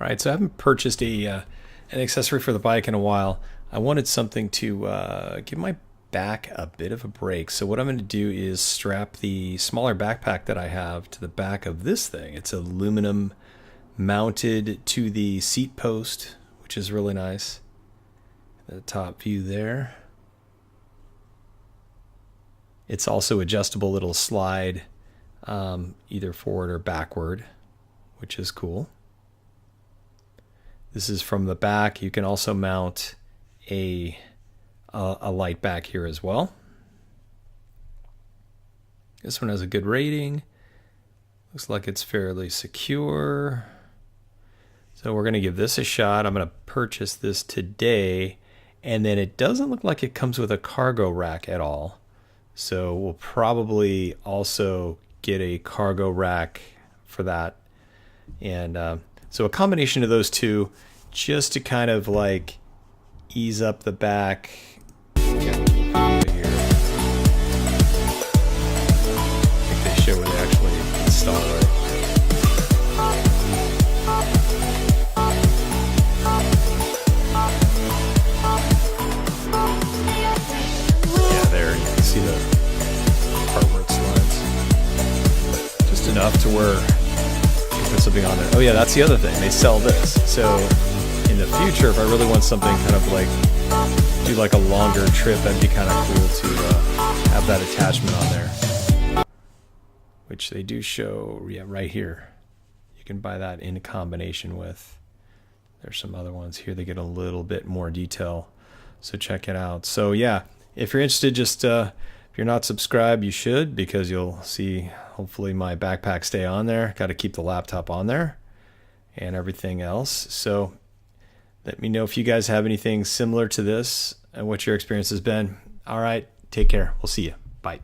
All right, so I haven't purchased an accessory for the bike in a while. I wanted something to give my back a bit of a break. So what I'm going to do is strap the smaller backpack that I have to the back of this thing. It's aluminum mounted to the seat post, which is really nice. The top view there. It's also adjustable. It'll slide either forward or backward, which is cool. This is from the back. You can also mount a light back here as well. This one has a good rating. Looks like it's fairly secure. So we're going to give this a shot. I'm going to purchase this today. And then it doesn't look like it comes with a cargo rack at all. So we'll probably also get a cargo rack for that. And so a combination of those two, just to kind of like ease up the back. Here. I think they show where they actually install it. Yeah, there you can see the part where it slides. Just enough to where put something on there. Oh yeah, that's the other thing. They sell this. So in the future, if I really want something kind of like do like a longer trip, that'd be kind of cool to have that attachment on there, which they do show. Yeah, right here. You can buy that in combination with. There's some other ones here. They get a little bit more detail, so check it out. So yeah, if you're interested, just if you're not subscribed, you should, because you'll see hopefully my backpack stay on there. Got to keep the laptop on there and everything else. So let me know if you guys have anything similar to this and what your experience has been. All right, take care. We'll see you. Bye.